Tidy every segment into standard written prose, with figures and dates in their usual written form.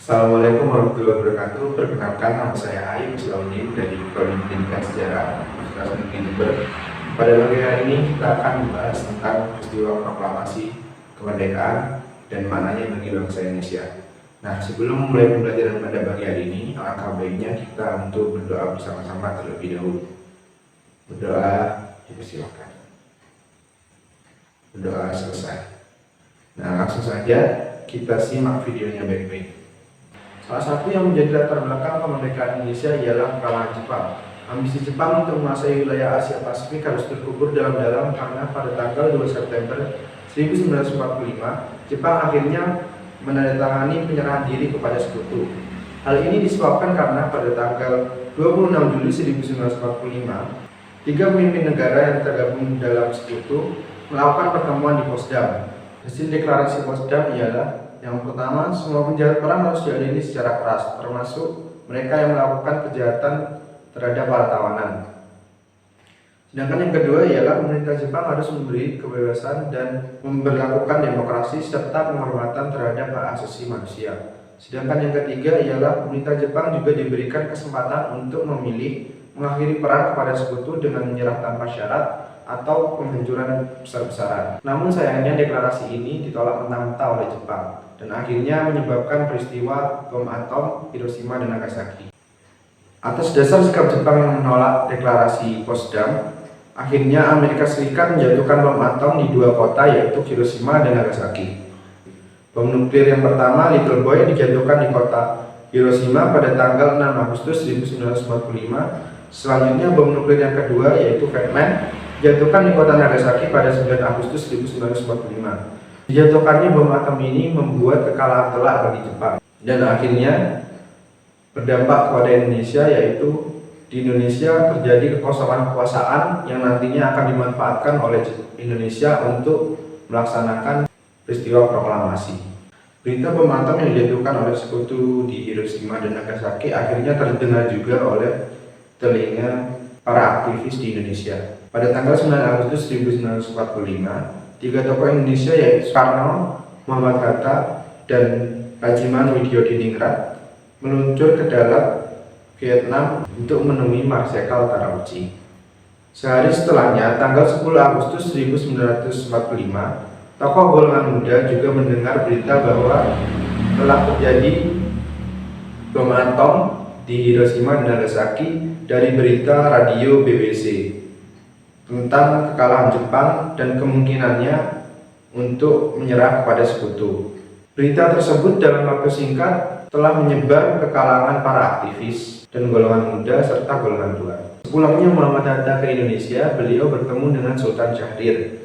Assalamualaikum warahmatullahi wabarakatuh. Perkenalkan, nama saya Ayu Islamuddin dari Prodi Pendidikan Sejarah Universitas Negeri Jember. Pada pagi hari ini kita akan membahas tentang peristiwa proklamasi kemerdekaan dan maknanya bagi bangsa Indonesia. Nah, sebelum mulai pembelajaran pada pagi hari ini, alangkah baiknya kita untuk berdoa bersama-sama terlebih dahulu. Berdoa dipersilakan. Berdoa selesai. Nah, langsung saja kita simak videonya baik-baik. Salah satu yang menjadi latar belakang kemerdekaan Indonesia ialah kekalahan Jepang. Ambisi Jepang untuk menguasai wilayah Asia Pasifik harus terkubur dalam-dalam karena pada tanggal 2 September 1945, Jepang akhirnya menandatangani penyerahan diri kepada sekutu. Hal ini disebabkan karena pada tanggal 26 Juli 1945, tiga pemimpin negara yang tergabung dalam sekutu melakukan pertemuan di Potsdam. Hasil deklarasi Potsdam ialah yang pertama, semua penjahat perang harus diadili secara keras, termasuk mereka yang melakukan kejahatan terhadap para tawanan. Sedangkan yang kedua ialah pemerintah Jepang harus memberi kebebasan dan memberlakukan demokrasi serta penghormatan terhadap hak asasi manusia. Sedangkan yang ketiga ialah pemerintah Jepang juga diberikan kesempatan untuk memilih mengakhiri perang kepada sekutu dengan menyerah tanpa syarat atau penghancuran besar-besaran. Namun sayangnya deklarasi ini ditolak mentah-mentah oleh Jepang dan akhirnya menyebabkan peristiwa bom atom Hiroshima dan Nagasaki. Atas dasar sikap Jepang yang menolak deklarasi Potsdam, akhirnya Amerika Serikat menjatuhkan bom atom di dua kota yaitu Hiroshima dan Nagasaki. Bom nuklir yang pertama, Little Boy, dijatuhkan di kota Hiroshima pada tanggal 6 Agustus 1945. Selanjutnya bom nuklir yang kedua yaitu Fat Man dijatuhkan di kota Nagasaki pada 9 Agustus 1945. Dijatuhkannya bom atom ini membuat kekalahan telak bagi Jepang dan akhirnya berdampak kepada Indonesia, yaitu di Indonesia terjadi kekosongan kekuasaan yang nantinya akan dimanfaatkan oleh Indonesia untuk melaksanakan peristiwa proklamasi. Berita bom atom yang dijatuhkan oleh sekutu di Hiroshima dan Nagasaki akhirnya terdengar juga oleh telinga para aktivis di Indonesia. Pada tanggal 9 Agustus 1945, tiga tokoh Indonesia yaitu Soekarno, Muhammad Hatta, dan Rajiman Widyodiningrat meluncur ke dalam Vietnam untuk menemui Marsekal Terauchi. Sehari setelahnya, tanggal 10 Agustus 1945, tokoh golongan muda juga mendengar berita bahwa telah terjadi bom atom di Hiroshima dan Nagasaki dari berita radio BBC tentang kekalahan Jepang dan kemungkinannya untuk menyerah kepada sekutu. Berita tersebut dalam waktu singkat telah menyebar ke kalangan para aktivis dan golongan muda serta golongan tua. Sepulangnya Muhammad Hatta ke Indonesia, beliau bertemu dengan Sultan Syahrir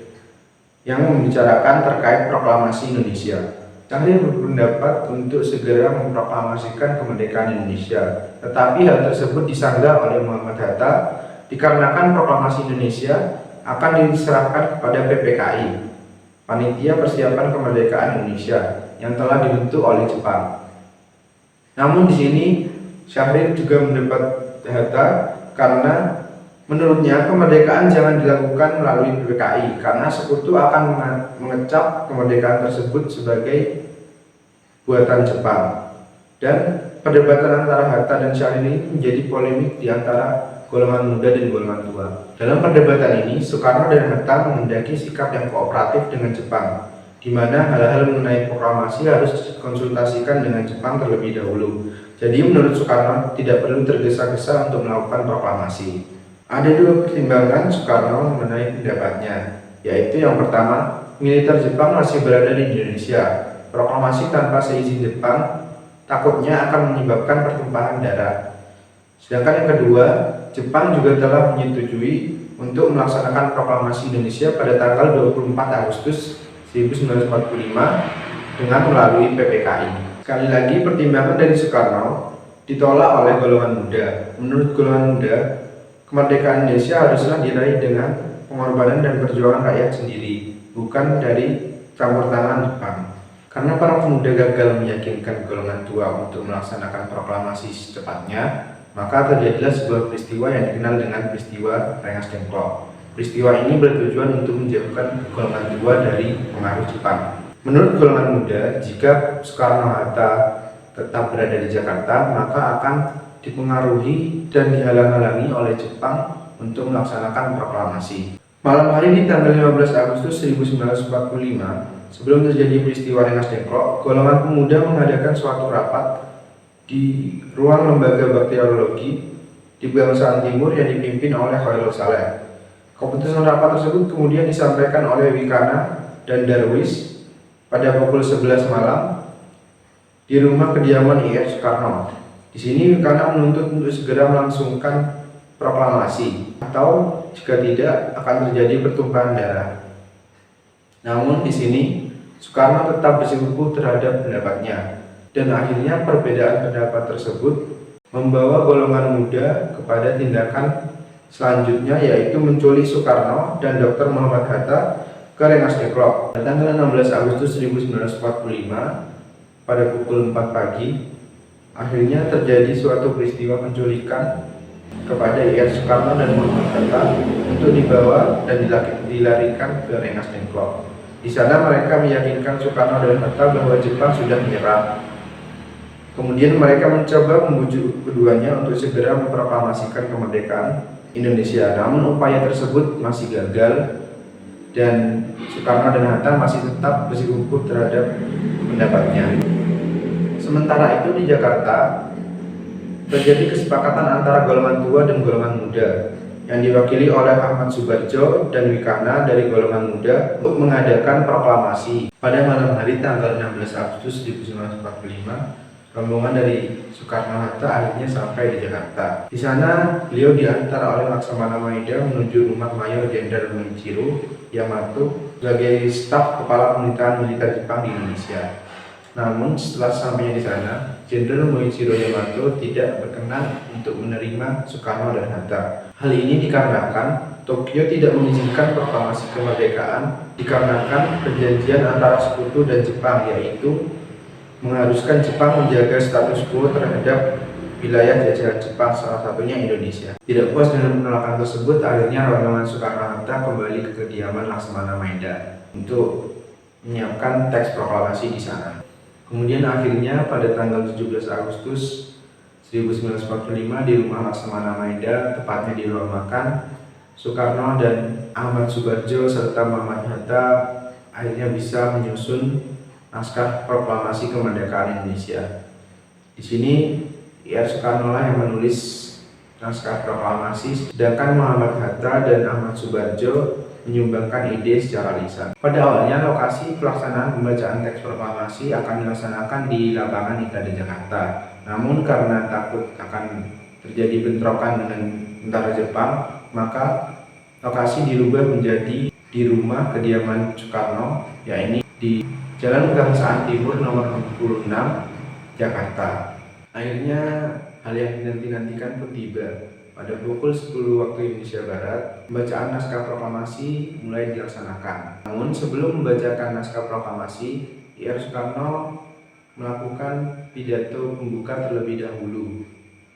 yang membicarakan terkait proklamasi Indonesia. Syahrir berpendapat untuk segera memproklamasikan kemerdekaan Indonesia, tetapi hal tersebut disanggah oleh Muhammad Hatta dikarenakan proklamasi Indonesia akan diserahkan kepada PPKI, Panitia Persiapan Kemerdekaan Indonesia, yang telah dibentuk oleh Jepang. Namun di sini Syahrir juga mendapat Hatta karena menurutnya kemerdekaan jangan dilakukan melalui PPKI karena sekutu akan mengecap kemerdekaan tersebut sebagai buatan Jepang. Dan perdebatan antara Hatta dan Syahrir ini menjadi polemik di antara golongan muda dan golongan tua. Dalam perdebatan ini, Soekarno dan Hatta menghendaki sikap yang kooperatif dengan Jepang, di mana hal-hal mengenai proklamasi harus dikonsultasikan dengan Jepang terlebih dahulu. Jadi menurut Soekarno tidak perlu tergesa-gesa untuk melakukan proklamasi. Ada dua pertimbangan Soekarno mengenai pendapatnya, yaitu yang pertama, militer Jepang masih berada di Indonesia. Proklamasi tanpa seizin Jepang takutnya akan menyebabkan pertumpahan darah. Sedangkan yang kedua, Jepang juga telah menyetujui untuk melaksanakan proklamasi Indonesia pada tanggal 24 Agustus 1945 dengan melalui PPKI. Sekali lagi, pertimbangan dari Soekarno ditolak oleh golongan muda. Menurut golongan muda, kemerdekaan Indonesia haruslah diraih dengan pengorbanan dan perjuangan rakyat sendiri, bukan dari campur tangan Jepang. Karena para pemuda gagal meyakinkan golongan tua untuk melaksanakan proklamasi secepatnya, maka terjadilah sebuah peristiwa yang dikenal dengan peristiwa Rengas Dengklok. Peristiwa ini bertujuan untuk menjauhkan golongan tua dari pengaruh Jepang. Menurut golongan muda, jika Soekarno-Hatta tetap berada di Jakarta, maka akan dipengaruhi dan dihalang-halangi oleh Jepang untuk melaksanakan proklamasi. Malam hari di tanggal 15 Agustus 1945, sebelum terjadi peristiwa Rengas Dengklok, golongan pemuda mengadakan suatu rapat di ruang lembaga bakteriologi di Bangsaan Timur yang dipimpin oleh Khairul Saleh. Keputusan rapat tersebut kemudian disampaikan oleh Wikana dan Darwis pada pukul 11 malam di rumah kediaman IR Soekarno. Di sini Wikana menuntut untuk segera melangsungkan proklamasi, atau jika tidak akan terjadi pertumpahan darah. Namun di sini Soekarno tetap bersikukuh terhadap pendapatnya, dan akhirnya perbedaan pendapat tersebut membawa golongan muda kepada tindakan selanjutnya, yaitu menculik Soekarno dan Dr. Muhammad Hatta ke Rengas Dengklok. Pada tanggal 16 Agustus 1945 pada pukul 4 pagi, akhirnya terjadi suatu peristiwa penculikan kepada IR Soekarno dan Muhammad Hatta untuk dibawa dan dilarikan ke Rengas Dengklok. Di sana mereka meyakinkan Soekarno dan Hatta bahwa Jepang sudah menyerah. Kemudian mereka mencoba membujuk keduanya untuk segera memproklamasikan kemerdekaan Indonesia. Namun upaya tersebut masih gagal dan Soekarno dan Hatta masih tetap bersikukuh terhadap pendapatnya. Sementara itu di Jakarta terjadi kesepakatan antara golongan tua dan golongan muda yang diwakili oleh Ahmad Subarjo dan Wikana dari golongan muda untuk mengadakan proklamasi. Pada malam hari tanggal 16 Agustus 1945, rombongan dari Soekarno-Hatta akhirnya sampai di Jakarta. Di sana beliau diantar oleh Laksamana Maeda menuju rumah Mayor Jenderal Moichiro Yamato sebagai staf kepala pemerintahan militer Jepang di Indonesia. Namun setelah sampainya di sana, Jenderal Moichiro Yamato tidak berkenan untuk menerima Soekarno dan Hatta. Hal ini dikarenakan Tokyo tidak mengizinkan proklamasi kemerdekaan dikarenakan perjanjian antara Sekutu dan Jepang, yaitu mengharuskan Jepang menjaga status quo terhadap wilayah jajahan Jepang, salah satunya Indonesia. Tidak puas dengan penolakan tersebut, akhirnya rombongan Soekarno-Hatta kembali ke kediaman Laksamana Maeda untuk menyiapkan teks proklamasi di sana. Kemudian akhirnya pada tanggal 17 Agustus 1945 di rumah Laksamana Maeda, tepatnya di ruang makan, Soekarno dan Ahmad Subarjo serta Muhammad Hatta akhirnya bisa menyusun naskah proklamasi kemerdekaan Indonesia. Di sini IR Soekarno lah yang menulis naskah proklamasi, sedangkan Muhammad Hatta dan Ahmad Subarjo menyumbangkan ide secara lisan. Pada awalnya lokasi pelaksanaan pembacaan teks proklamasi akan dilaksanakan di lapangan ITB Jakarta. Namun karena takut akan terjadi bentrokan dengan tentara Jepang, maka lokasi dirubah menjadi di rumah kediaman Soekarno, yaitu di Jalan Bangsaan Timur nomor 66, Jakarta. Akhirnya hal yang dinanti-nantikan pun tiba. Pada pukul 10 waktu Indonesia Barat, pembacaan naskah proklamasi mulai dilaksanakan. Namun sebelum membacakan naskah proklamasi, IR Soekarno melakukan pidato pembuka terlebih dahulu,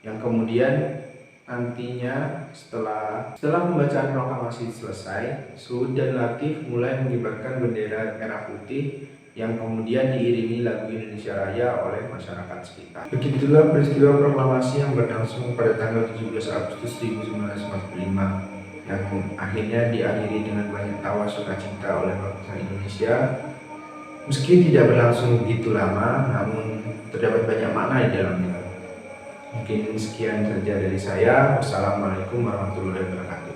yang kemudian nantinya setelah pembacaan proklamasi selesai, Suud dan Latif mulai mengibarkan bendera merah putih yang kemudian diiringi lagu Indonesia Raya oleh masyarakat sekitar. Begitulah peristiwa proklamasi yang berlangsung pada tanggal 17 Agustus 1945 yang akhirnya diakhiri dengan banyak tawa sukacita oleh bangsa Indonesia. Meski tidak berlangsung begitu lama, namun terdapat banyak makna di dalamnya. Mungkin sekian saja dari saya. Wassalamualaikum warahmatullahi wabarakatuh.